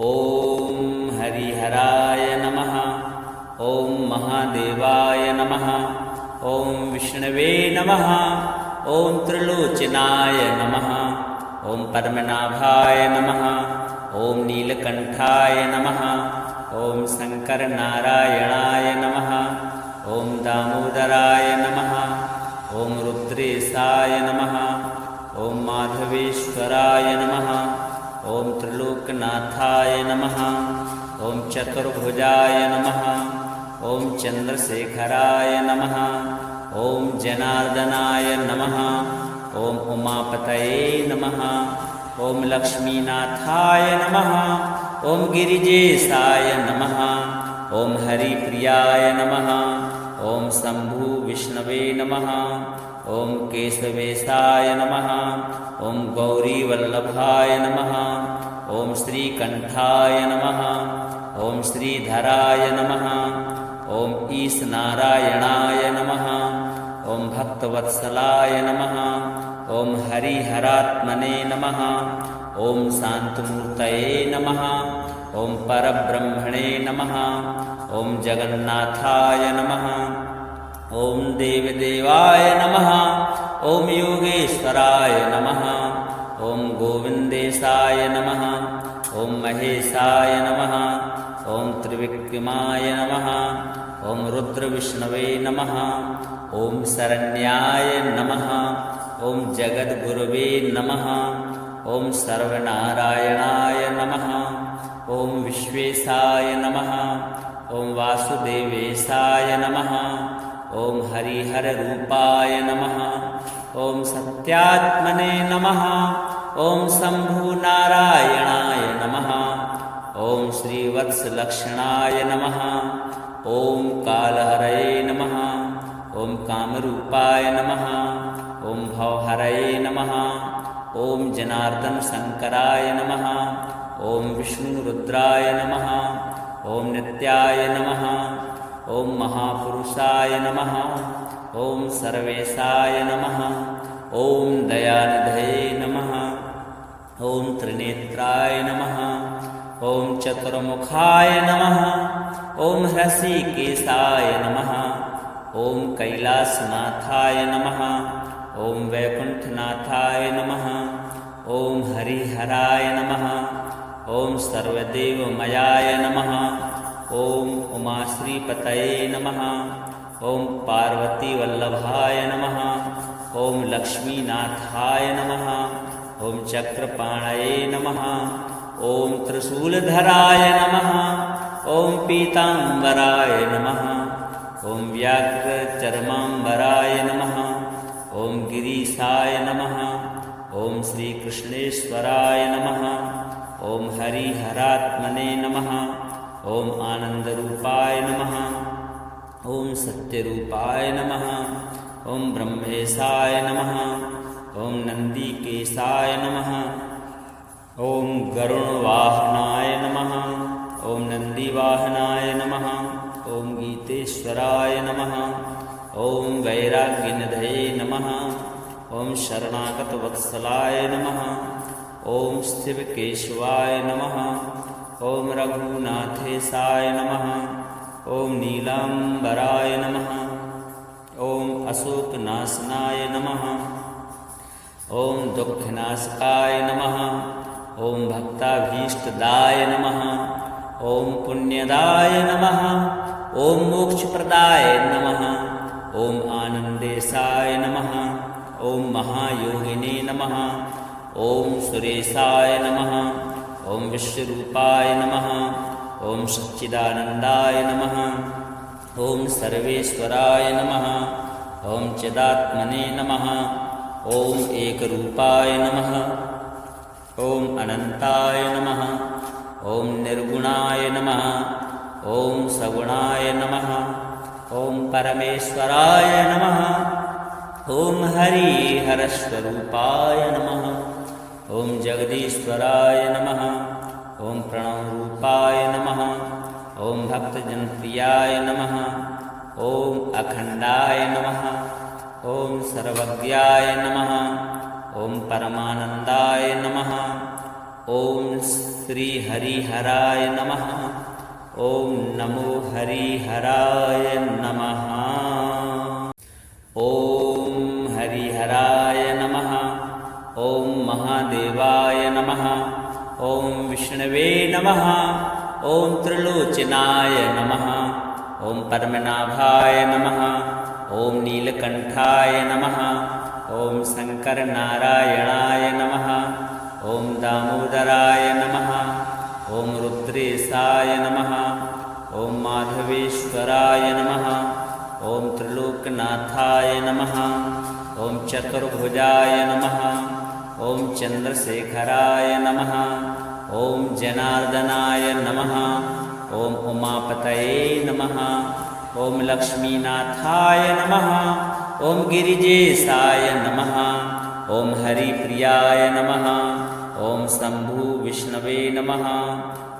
ॐ हरिहराय नमः। ॐ महादेवाय नमः। ॐ विष्णवे नमः। ॐ त्रिलोचनाय नमः। ॐ पद्मनाभाय नमः। ॐ नीलकण्ठाय नमः। ॐ शङ्करनारायणाय नमः। ॐ दामोदराय नमः। ॐ रुद्रेशाय नमः। ॐ माधवेश्वराय नमः। ॐ त्रिलोकनाथाय नमः। ॐ चतुर्भुजाय नमः। ॐ चन्द्रशेखराय नमः। ॐ जनार्दनाय नमः। ॐ उमापतये नमः। ॐ लक्ष्मीनाथाय नमः। ॐ गिरिजेशाय नमः। ॐ हरिप्रियाय नमः। ॐ शम्भु विष्णवे नमः। ॐ केशवेशाय नमः। ॐ गौरीवल्लभाय नमः। ॐ श्रीकण्ठाय नमः। ॐ श्रीधराय नमः। ॐ ईशनारायणाय नमः। ॐ भक्तवत्सलाय नमः। ॐ हरिहरात्मने नमः। ॐ शान्तमूर्तये नमः। ॐ परब्रह्मणे नमः। ॐ जगन्नाथाय नमः। ॐ देवदेवाय नमः। ॐ योगेश्वराय नमः। ॐ गोविन्देशाय नमः। ॐ महेशाय नमः। ॐ त्रिविक्रमाय नमः। ॐ रुद्रविष्णवे नमः। ॐ शरण्याय नमः। ॐ जगद्गुरवे नमः। ॐ सर्वनारायणाय नमः। ॐ विश्वेशाय नमः। ॐ वासुदेवेशाय नमः। ॐ हरिहररूपाय नमः। ॐ सत्यात्मने नमः। ॐ शम्भुनारायणाय नमः। ॐ श्रीवत्सलक्षणाय नमः। ॐ कालहरये नमः। ॐ कामरूपाय नमः। ॐ भवहरये नमः। ॐ जनार्दनशङ्कराय नमः। ॐ विष्णुरुद्राय नमः। ॐ नित्याय नमः। ॐ महापुरुषाय नमः। ॐ सर्वेशाय नमः। ॐ दयानिधये नमः। ॐ त्रिनेत्राय नमः। ॐ चतुर्मुखाय नमः। ॐ हृषीकेशाय नमः। ॐ कैलासनाथाय नमः। ॐ वैकुण्ठनाथाय नमः। ॐ हरिहराय नमः। ॐ सर्वदेवमयाय नमः। ॐ उमाश्रीपतये नमः। ॐ पार्वतीवल्लभाय नमः। ॐ लक्ष्मीनाथाय नमः। ॐ चक्रपाणये नमः। ॐ त्रिशूलधराय नमः। ॐ पीताम्बराय नमः। ॐ व्याघ्रचर्माम्बराय नमः। ॐ गिरीशाय नमः। ॐ श्रीकृष्णेश्वराय नमः। ॐ हरिहरात्मने नमः। ॐ आनन्दरूपाय नमः। ॐ सत्यरूपाय नमः। ॐ ब्रह्मेशाय नमः। ॐ नन्दिकेशाय नमः। ॐ गरुणवाहनाय नमः। ॐ नन्दिवाहनाय नमः। ॐ गीतेश्वराय नमः। ॐ वैराग्यनिधये नमः। ॐ शरणागतवत्सलाय नमः। ॐ शिवकेशवाय नमः। ॐ रघुनाथेशाय नमः। ॐ नीलाम्बराय नमः। ॐ अशोकनाशनाय नमः। ॐ दुःखनाशकाय नमः। ॐ भक्ताभीष्टदाय नमः। ॐ पुण्यदाय नमः। ॐ मोक्षप्रदाय नमः। ॐ आनन्देशाय नमः। ॐ महायोगिने नमः। ॐ सुरेशाय नमः। ॐ विश्वरूपाय नमः। ॐ सच्चिदानन्दाय नमः। ॐ सर्वेश्वराय नमः। ॐ चिदात्मने नमः। ॐ एकरूपाय नमः। ॐ अनन्ताय नमः। ॐ निर्गुणाय नमः। ॐ सगुणाय नमः। ॐ परमेश्वराय नमः। ॐ हरिहरस्वरूपाय नमः। ॐ जगदीश्वराय नमः। ॐ प्रणवरूपाय नमः। ॐ भक्तजनप्रियाय नमः। ॐ अखण्डाय नमः। ॐ सर्वज्ञाय नमः। ॐ परमानन्दाय नमः। ओम श्री हरिहराय नमः। ओम नमो हरिहराय नमः। ओम हरिहराय नमः। ओम महादेवाय नमः। ओम विष्णवे नमः। ओम त्रिलोचनाय नमः। ओम पद्मनाभाय नमः। ओम नीलकंठाय नमः। ओम शंकरनारायणाय नमः। ओम दामोदराय नमः। ओम रुद्रेशाय नमः। ओम माधवेश्वराय नमः। ओम त्रिलोकनाथाय नमः। ओम चतुर्भुजाय नमः। ओम चंद्रशेखराय नमः। ओम जनार्दनाय नमः। ओम उमापतये नमः। ओम लक्ष्मीनाथाय नमः। ओम गिरिजेशाय नमः। ओम हरिप्रियाय नमः। ओम शंभु विष्णवे नमः।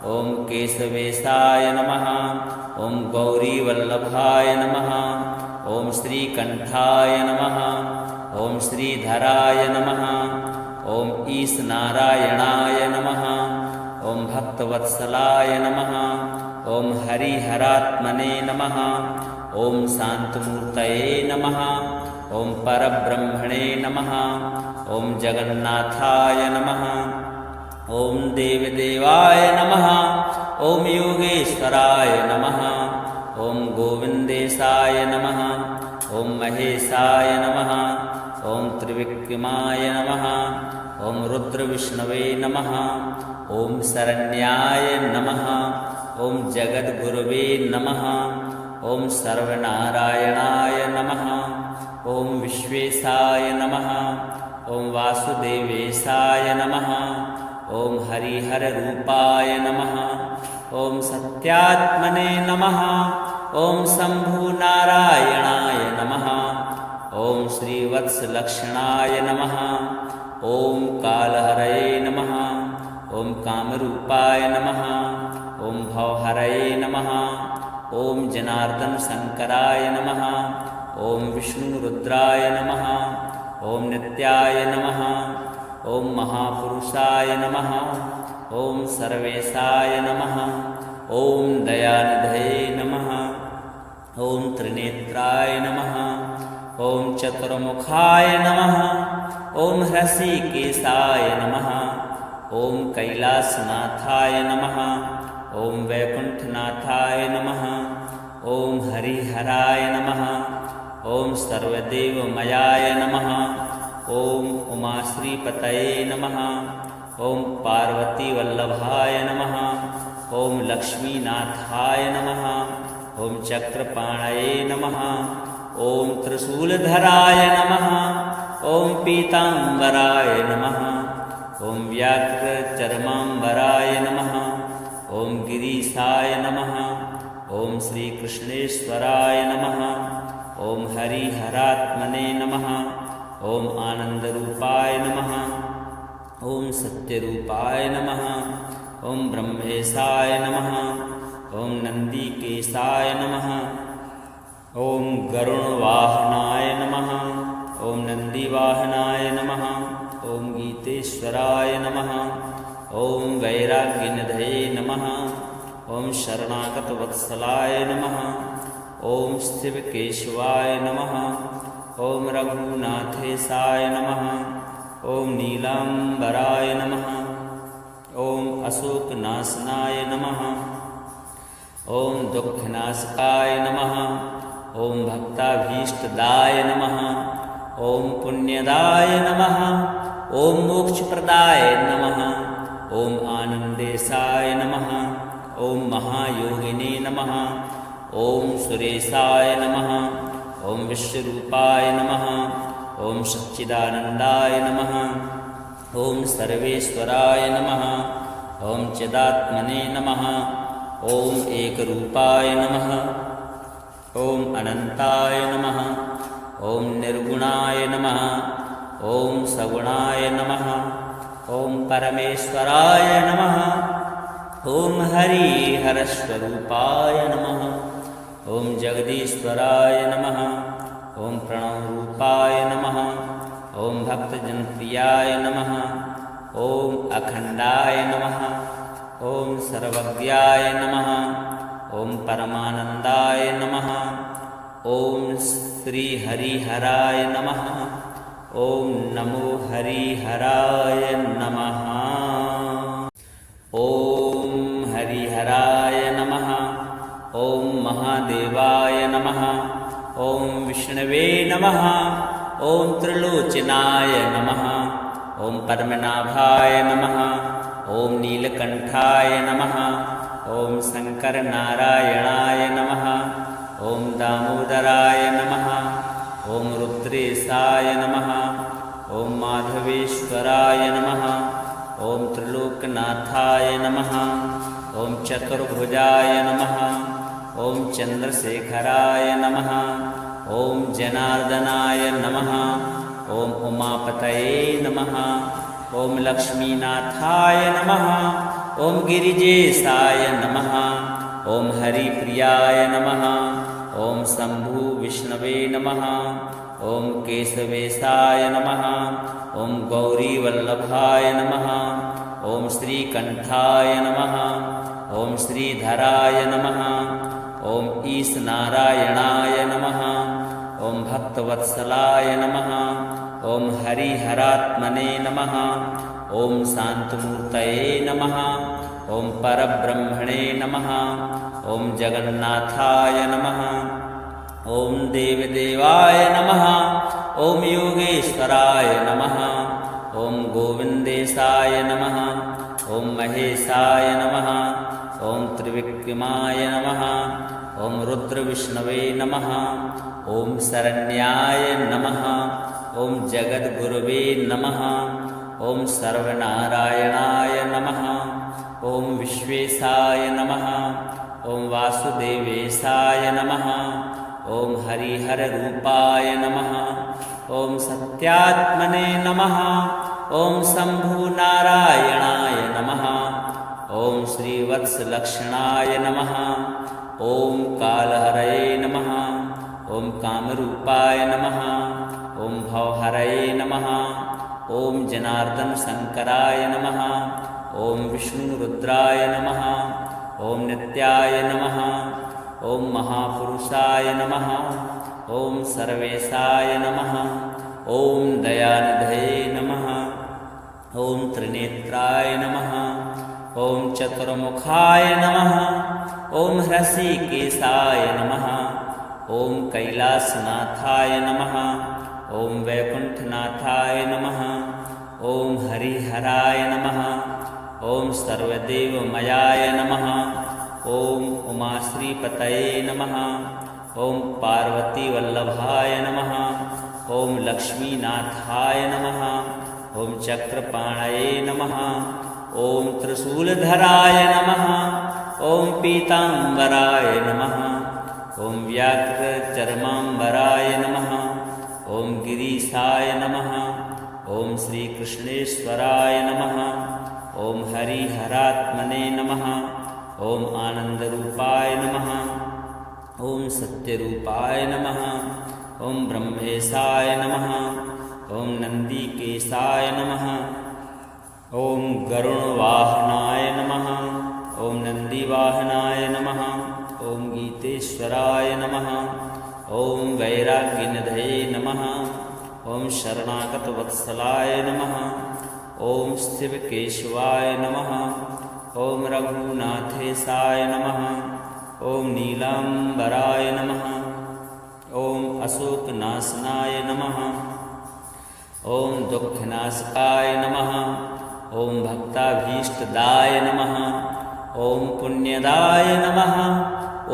ओम केशवेशाय नमः। ओम गौरीवल्लभाय नमः। ओम श्रीकंठाय नमः। ओम श्रीधराय नमः। ओम ईशनारायणाय नमः। ओम भक्तवत्सलाय नमः। ओम हरिहरात्मने नमः। ओम शांतमूर्तये नमः। ओम परब्रह्मणे नमः। ओम जगन्नाथाय नमः। ओम देवदेवाय नमः। ओम योगेश्वराय नमः। ओम गोविंदेशाय नमः। ओम महेशाय नमः। ओम त्रिविक्रमाय नमः। ओम रुद्रविष्णवे नमः। ओम शरण्याय नमः। ओम जगद्गुरवे नमः। ओम सर्वनारायणाय नमः। ओम विश्वेशाय नमः। ओम वासुदेवेशाय नमः। ओम हरिहररूपाय नमः। ओम सत्यात्मने नमः। ओम शंभुनारायणाय नमः। ओम श्रीवत्सलक्षणाय नमः। ओम कालहरये नमः। ओम कामरूपाय नमः। ओम भवहरये नमः। ओम जनार्दन शंकराय नमः। ओम विष्णुरुद्राय नमः। ओम नित्याय नमः। ओम महापुरुषाय नमः। ओम सर्वेशाय नमः। ओम दयानिधये नमः। ओम त्रिनेत्राय नमः। ओम चतुर्मुखाय नमः। ओम हृषिकेशाय नमः। ओम कैलासनाथाय नमः। ओम वैकुंठनाथाय नमः। ओम हरिहराय नमः। ओम सर्वदेवमयाय नमः। ओम उमाश्रीपतये नमः। ओम पार्वतीवल्लभाय नमः। ओम लक्ष्मीनाथाय नमः। ओम चक्रपाणये नमः। ओम त्रिशूलधराय नमः। ओम पीतांबराय नमः। ओम व्याघ्रचर्मांबराय नमः। ओम गिरीशाय नमः। ओम श्रीकृष्णेश्वराय नमः। ओम हरिहरात्मने नमः। ओम आनंदरूपाय नमः। ओम सत्यरूपाय नमः। ओम ब्रह्मेशाय नमः। ओम नंदीकेशाय नमः। ओम गरुणवाहनाय नमः। ओम नंदीवाहनाय नमः। ओम गीतेश्वराय नमः। ओम वैराग्यनिधये नमः। ओम शरणागतवत्सलाय नमः। ओम शिवकेशवाय नमः। ओम रघुनाथेशाय नमः। ओम नीलांबराय नमः। ओम अशोकनाशनाय नमः। ओम दुःखनाशकाय नमः। ओम भक्ताभीष्टदाय नमः। ओम पुण्यदाय नमः। ओम मोक्षप्रदाय नमः। ओम आनंदेशाय नमः। ओम महायोगिने नमः। ओम सुरेशाय नमः। ओम विश्वरूपाय नमः। ओम सच्चिदानंदाय नमः। ओम सर्वेश्वराय नमः। ओम चिदात्मने नमः। ओम एकरूपाय नमः। ओम अनंताय नमः। ओम निर्गुणाय नमः। ओम सगुणाय नमः। ओम परमेश्वराय नमः। ओम हरिहरस्वरूपाय नमः। ओम जगदीश्वराय नमः। ओम प्रणवरूपाय नमः। ओम भक्तजनप्रियाय नमः। ॐ अखण्डाय नमः। ॐ सर्वज्ञाय नमः। ॐ परमानन्दाय नमः। ॐ श्रीहरिहराय नमः। ॐ नमो हरिहराय नमः। ॐ हरिहराय नमः। ॐ महादेवाय नमः। ॐ विष्णवे नमः। ॐ त्रिलोचनाय नमः। ॐ पद्मनाभाय नमः। ॐ नीलकण्ठाय नमः। ॐ शङ्करनारायणाय नमः। ॐ दामोदराय नमः। ॐ रुद्रेशाय नमः। ॐ माधवेश्वराय नमः। ॐ त्रिलोकनाथाय नमः। ॐ चतुर्भुजाय नमः। ॐ चन्द्रशेखराय नमः। ॐ जनार्दनाय नमः। ॐ उमापतये नमः। ॐ लक्ष्मीनाथाय नमः। ॐ गिरिजेशाय नमः। ॐ हरिप्रियाय नमः। ॐ शम्भु विष्णवे नमः। ॐ केशवेशाय नमः। ॐ गौरीवल्लभाय नमः। ॐ श्रीकण्ठाय नमः। ॐ श्रीधराय नमः। ॐ ईशनारायणाय नमः। ॐ भक्तवत्सलाय नमः। ॐ हरिहरात्मने नमः। ॐ शान्तमूर्तये नमः। ॐ परब्रह्मणे नमः। ॐ जगन्नाथाय नमः। ॐ देवदेवाय नमः। ॐ योगेश्वराय नमः। ॐ गोविन्देशाय नमः। ॐ महेशाय नमः। ॐ त्रिविक्रमाय नमः। ॐ रुद्रविष्णवे नमः। ॐ शरण्याय नमः। ॐ जगद्गुरवे नमः। ॐ सर्वनारायणाय नमः। ॐ विश्वेशाय नमः। ॐ वासुदेवेशाय नमः। ॐ हरिहररूपाय नमः। ॐ सत्यात्मने नमः। ॐ शम्भुनारायणाय नमः। ॐ श्रीवत्सलक्षणाय नमः। ॐ कालहरये नमः। ॐ कामरूपाय नमः। ॐ भवहरये नमः। ॐ जनार्दनशङ्कराय नमः। ॐ विष्णुरुद्राय नमः। ॐ नित्याय नमः। ॐ महापुरुषाय नमः। ॐ सर्वेशाय नमः। ॐ दयानिधये नमः। ॐ त्रिनेत्राय नमः। ॐ चतुर्मुखाय नमः। ॐ हृषीकेशाय नमः। ॐ कैलासनाथाय नमः। ॐ वैकुण्ठनाथाय नमः। ॐ हरिहराय नमः। ॐ सर्वदेवमयाय नमः। ॐ उमाश्रीपतये नमः। ॐ पार्वतीवल्लभाय नमः। ॐ लक्ष्मीनाथाय नमः। ॐ चक्रपाणये नमः। ॐ त्रिशूलधराय नमः। ॐ पीताम्बराय नमः। ॐ व्याघ्रचर्माम्बराय नमः। ॐ गिरीशाय नमः। ॐ श्रीकृष्णेश्वराय नमः। ॐ हरिहरात्मने नमः। ॐ आनन्दरूपाय नमः। ॐ सत्यरूपाय नमः। ॐ ब्रह्मेशाय नमः। ॐ नन्दिकेशाय नमः। ॐ गरुणवाहनाय नमः। ॐ नन्दिवाहनाय नमः। ॐ गीतेश्वराय नमः। ॐ वैराग्यनिधये नमः। ॐ शरणागतवत्सलाय नमः। ॐ शिवकेशवाय नमः। ॐ रघुनाथेशाय नमः। ॐ नीलाम्बराय नमः। ॐ अशोकनाशनाय नमः। ॐ दुःखनाशकाय नमः। ॐ भक्ताभीष्टदाय नमः। ॐ पुण्यदाय नमः।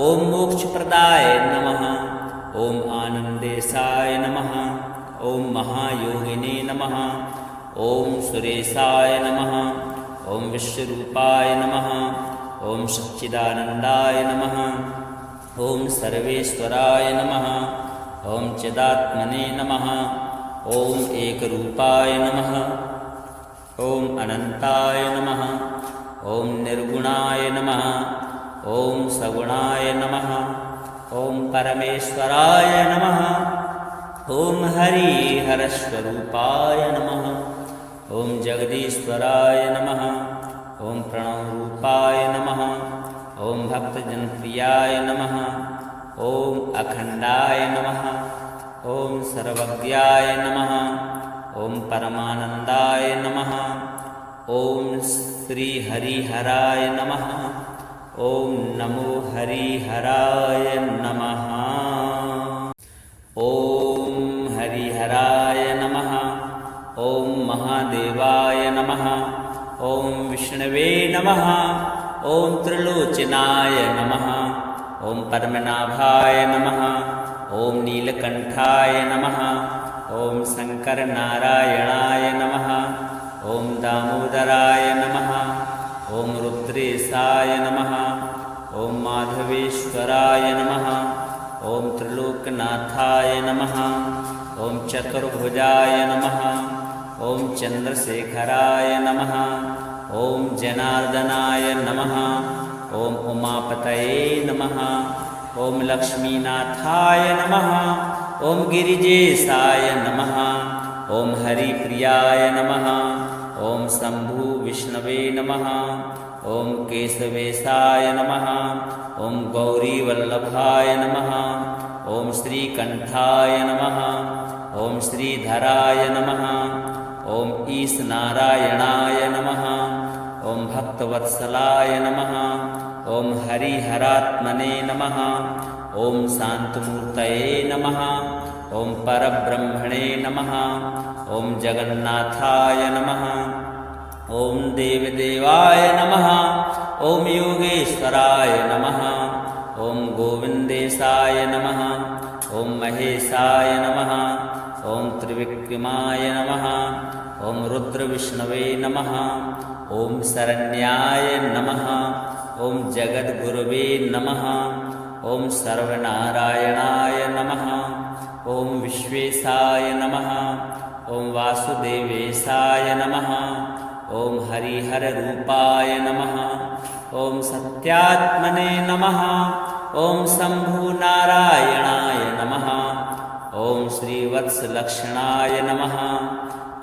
ॐ मोक्षप्रदाय नमः। ॐ आनन्देशाय नमः। ॐ महायोगिने नमः। ॐ सुरेशाय नमः। ॐ विश्वरूपाय नमः। ॐ सच्चिदानन्दाय नमः। ॐ सर्वेश्वराय नमः। ॐ चिदात्मने नमः। ॐ एकरूपाय नमः। ॐ अनन्ताय नमः। ॐ निर्गुणाय नमः। ॐ सगुणाय नमः। ॐ परमेश्वराय नमः। ॐ हरिहरस्वरूपाय नमः। ॐ जगदीश्वराय नमः। ॐ प्रणवरूपाय नमः। ॐ भक्तजनप्रियाय नमः। ॐ अखण्डाय नमः। ॐ सर्वज्ञाय नमः। ॐ परमानन्दाय नमः। ॐ श्रीहरिहराय नमः। ॐ नमो हरिहराय नमः। ॐ हरिहराय नमः। ॐ महादेवाय नमः। ॐ विष्णवे नमः। ॐ त्रिलोचनाय नमः। ॐ पद्मनाभाय नमः। ॐ नीलकण्ठाय नमः। ॐ शङ्करनारायणाय नमः। ॐ दामोदराय नमः। ॐ रुद्रेशाय नमः। ॐ माधवेश्वराय नमः। ॐ त्रिलोकनाथाय नमः। ॐ चतुर्भुजाय नमः। ॐ चन्द्रशेखराय नमः। ॐ जनार्दनाय नमः। ॐ उमापतये नमः। ॐ लक्ष्मीनाथाय नमः। ॐ गिरिजेशाय नमः। ॐ हरिप्रियाय नमः। ॐ शम्भु विष्णवे नमः। ॐ केशवेशाय नमः। ॐ गौरीवल्लभाय नमः। ॐ श्रीकण्ठाय नमः। ॐ श्रीधराय नमः। ॐ ईशनारायणाय नमः। ॐ भक्तवत्सलाय नमः। ॐ हरिहरात्मने नमः। ॐ शान्तमूर्तये नमः। ॐ परब्रह्मणे नमः। ॐ जगन्नाथाय नमः। ॐ देवदेवाय नमः। ॐ योगेश्वराय नमः। ॐ गोविन्देशाय नमः। ॐ महेशाय नमः। ॐ त्रिविक्रमाय नमः। ॐ रुद्रविष्णवे नमः। ॐ शरण्याय नमः। ॐ जगद्गुरवे नमः। ॐ सर्वनारायणाय नमः। ॐ विश्वेशाय नमः। ॐ वासुदेवेशाय नमः। ॐ हरिहररूपाय नमः। ॐ सत्यात्मने नमः। ॐ शम्भुनारायणाय नमः। ॐ श्रीवत्सलक्षणाय नमः।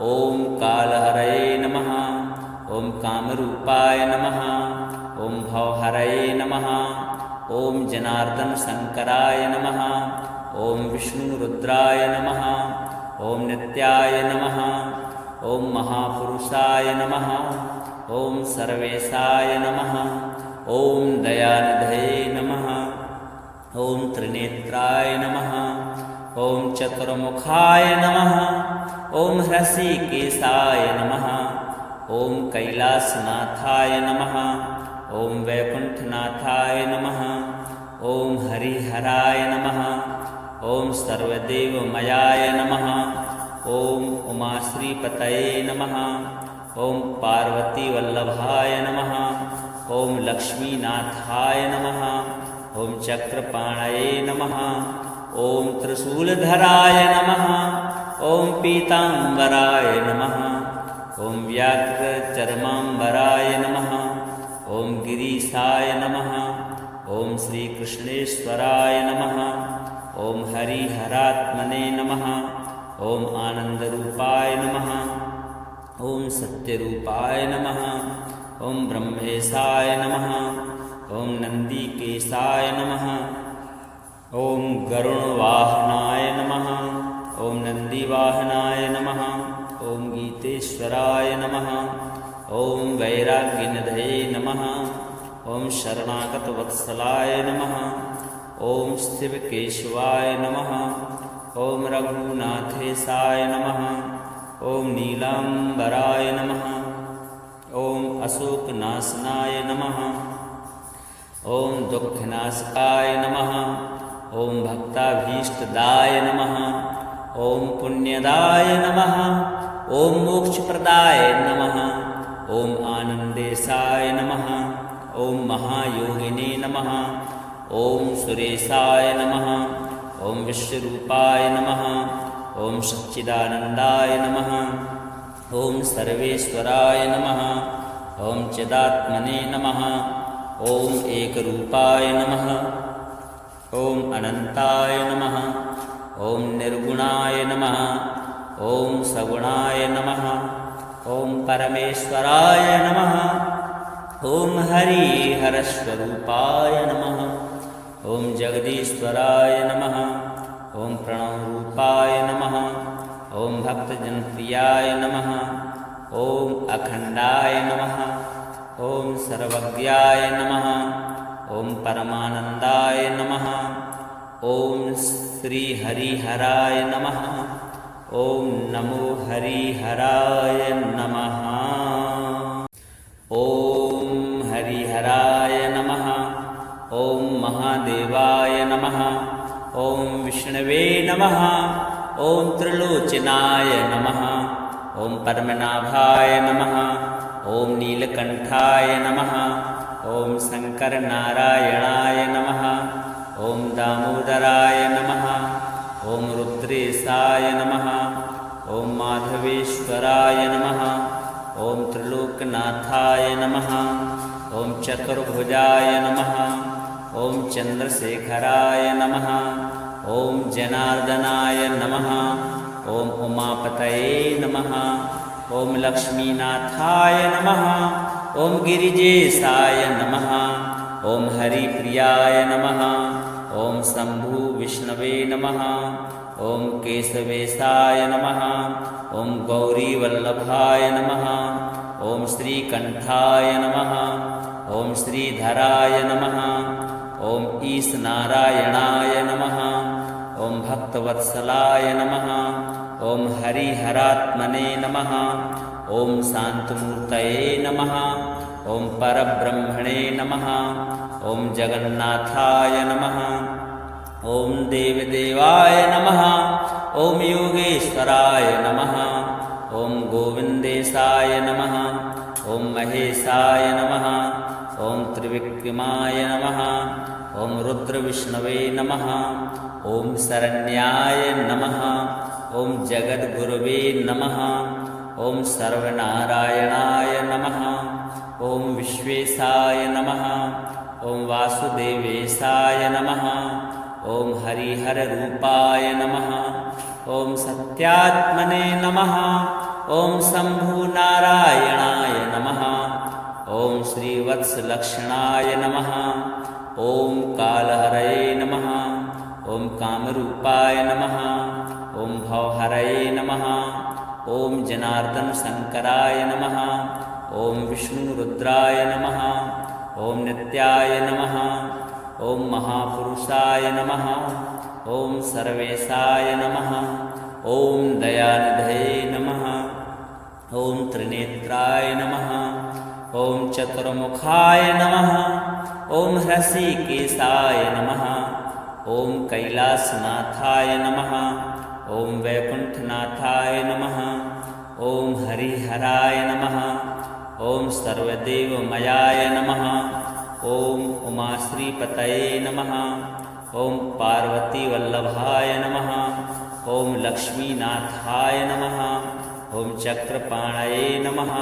ॐ कालहरये नमः। ॐ कामरूपाय नमः। ॐ भवहरये नमः। ॐ जनार्दनशङ्कराय नमः। ॐ विष्णुरुद्राय नमः। ॐ नित्याय नमः। ॐ महापुरुषाय नमः। ॐ सर्वेशाय नमः। ॐ दयानिधये नमः। ॐ त्रिनेत्राय नमः। ॐ चतुर्मुखाय नमः। ॐ हृषीकेशाय नमः। ॐ कैलासनाथाय नमः। ॐ वैकुण्ठनाथाय नमः। ॐ हरिहराय नमः। ॐ सर्वदेवमयाय नमः। ॐ उमाश्रीपतये नमः। ॐ पार्वतीवल्लभाय नमः। ॐ लक्ष्मीनाथाय नमः। ॐ चक्रपाणये नमः। ॐ त्रिशूलधराय नमः। ॐ पीताम्बराय नमः। ॐ व्याघ्रचर्माम्बराय नमः। ॐ गिरीशाय नमः। ॐ श्रीकृष्णेश्वराय नमः। ॐ हरिहरात्मने नमः। ॐ आनन्दरूपाय नमः। ॐ सत्यरूपाय नमः। ॐ ब्रह्मेशाय नमः। ॐ नन्दिकेशाय नमः। ॐ गरुणवाहनाय नमः। ॐ नन्दिवाहनाय नमः। ॐ गीतेश्वराय नमः। ॐ वैराग्यनिधये नमः। ॐ शरणागतवत्सलाय नमः। ॐ शिवकेशवाय नमः। ॐ रघुनाथेशाय नमः। ॐ नीलाम्बराय नमः। ॐ अशोकनाशनाय नमः। ॐ दुःखनाशकाय नमः। ॐ भक्ताभीष्टदाय नमः। ॐ पुण्यदाय नमः। ॐ मोक्षप्रदाय नमः। ॐ आनन्देशाय नमः। ॐ महायोगिने नमः। ॐ सुरेशाय नमः। ॐ विश्वरूपाय नमः। ॐ सच्चिदानन्दाय नमः। ॐ सर्वेश्वराय नमः। ॐ चिदात्मने नमः। ॐ एकरूपाय नमः। ॐ अनन्ताय नमः। ॐ निर्गुणाय नमः। ॐ सगुणाय नमः। ॐ परमेश्वराय नमः। ॐ हरिहरस्वरूपाय नमः। ॐ जगदीश्वराय नमः। ॐ प्रणवरूपाय नमः। ॐ भक्तजनप्रियाय नमः। ॐ अखण्डाय नमः। ॐ सर्वज्ञाय नमः। ॐ परमानन्दाय नमः। ॐ श्रीहरिहराय नमः। ॐ नमो हरिहराय नमः। ॐ हरिहराय नमः। ॐ महादेवाय नमः। ॐ विष्णवे नमः। ॐ त्रिलोचनाय नमः। ॐ पद्मनाभाय नमः। ॐ नीलकण्ठाय नमः। ॐ शङ्करनारायणाय नमः। ॐ दामोदराय नमः। ॐ रुद्रेशाय नमः। ॐ माधवेश्वराय नमः। ॐ त्रिलोकनाथाय नमः। ॐ चतुर्भुजाय नमः। ॐ चन्द्रशेखराय नमः। ॐ जनार्दनाय नमः। ॐ उमापतये नमः। ॐ लक्ष्मीनाथाय नमः। ॐ गिरिजेशाय नमः। ॐ हरिप्रियाय नमः। ॐ शम्भु विष्णवे नमः। ॐ केशवेशाय नमः। ॐ गौरीवल्लभाय नमः। ॐ श्रीकण्ठाय नमः। ॐ श्रीधराय नमः। ॐ ईशनारायणाय नमः। ॐ भक्तवत्सलाय नमः। ॐ हरिहरात्मने नमः। ॐ शान्तमूर्तये नमः। ॐ परब्रह्मणे नमः। ॐ जगन्नाथाय नमः। ॐ देवदेवाय नमः। ॐ योगेश्वराय नमः। ॐ गोविन्देशाय नमः। ॐ महेशाय नमः। ॐ त्रिविक्रमाय नमः। ॐ रुद्रविष्णवे नमः। ॐ शरण्याय नमः। ॐ जगद्गुरवे नमः। ॐ सर्वनारायणाय नमः। ॐ विश्वेशाय नमः। ॐ वासुदेवेशाय नमः। ॐ हरिहररूपाय नमः। ॐ सत्यात्मने नमः। ॐ शम्भुनारायणाय नमः। ॐ श्रीवत्सलक्षणाय नमः। ॐ कालहरये नमः। ॐ कामरूपाय नमः। ॐ भवहरये नमः। ॐ जनार्दनशङ्कराय नमः। ॐ विष्णुरुद्राय नमः। ॐ नित्याय नमः। ॐ महापुरुषाय नमः। ॐ सर्वेशाय नमः। ॐ दयानिधये नमः। ॐ त्रिनेत्राय नमः। ॐ चतुर्मुखाय नमः। ॐ हृषीकेशाय नमः। ॐ कैलासनाथाय नमः। ॐ वैकुण्ठनाथाय नमः। ॐ हरिहराय नमः। ॐ सर्वदेवमयाय नमः। ॐ उमाश्रीपतये नमः। ॐ पार्वतीवल्लभाय नमः। ॐ लक्ष्मीनाथाय नमः। ॐ चक्रपाणये नमः।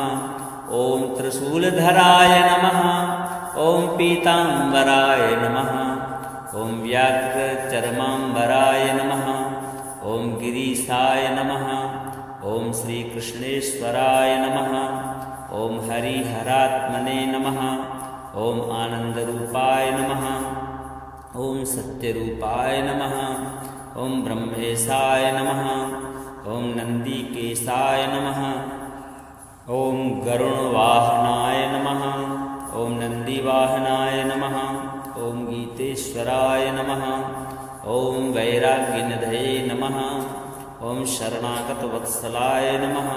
ॐ त्रिशूलधराय नमः। ॐ पीताम्बराय नमः। ॐ व्याघ्रचर्माम्बराय नमः। ॐ गिरीशाय नमः। ॐ श्रीकृष्णेश्वराय नमः। ॐ हरिहरात्मने नमः। ॐ आनन्दरूपाय नमः। ॐ सत्यरूपाय नमः। ॐ ब्रह्मेशाय नमः। ॐ नन्दिकेशाय नमः। ॐ गरुणवाहनाय नमः। ॐ नन्दिवाहनाय नमः। ॐ गीतेश्वराय नमः। ॐ वैराग्यनिधये नमः। ॐ शरणागतवत्सलाय नमः।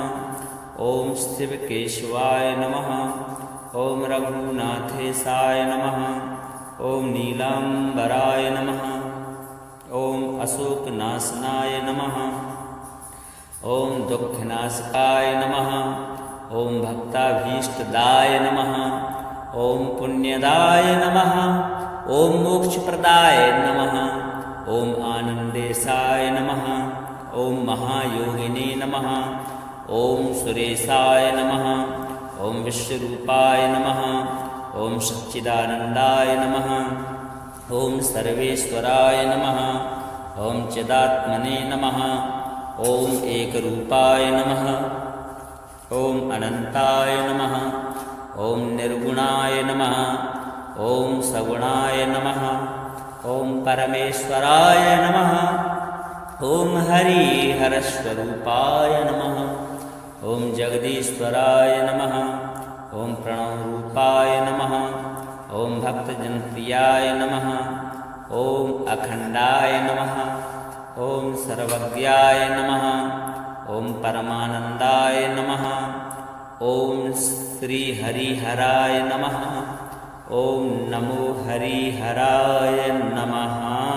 ॐ शिवकेशवाय नमः। ॐ रघुनाथेशाय नमः। ॐ नीलाम्बराय नमः। ॐ अशोकनाशनाय नमः। ॐ दुःखनाशकाय नमः। ॐ भक्ताभीष्टदाय नमः। ॐ पुण्यदाय नमः। ॐ मोक्षप्रदाय नमः। ॐ आनन्देशाय नमः। ॐ महायोगिने नमः। ॐ सुरेशाय नमः। ॐ विश्वरूपाय नमः। ॐ सच्चिदानन्दाय नमः। ॐ सर्वेश्वराय नमः। ॐ चिदात्मने नमः। ॐ एकरूपाय नमः। ॐ अनन्ताय नमः। ॐ निर्गुणाय नमः। ॐ सगुणाय नमः। ॐ परमेश्वराय नमः। ॐ हरिहरस्वरूपाय नमः। ॐ जगदीश्वराय नमः। ॐ प्रणवरूपाय नमः। ॐ भक्तजनप्रियाय नमः। ॐ अखण्डाय नमः। ॐ सर्वज्ञाय नमः। ॐ परमानन्दाय नमः। ॐ श्रीहरिहराय नमः। ॐ नमो हरिहराय नमः।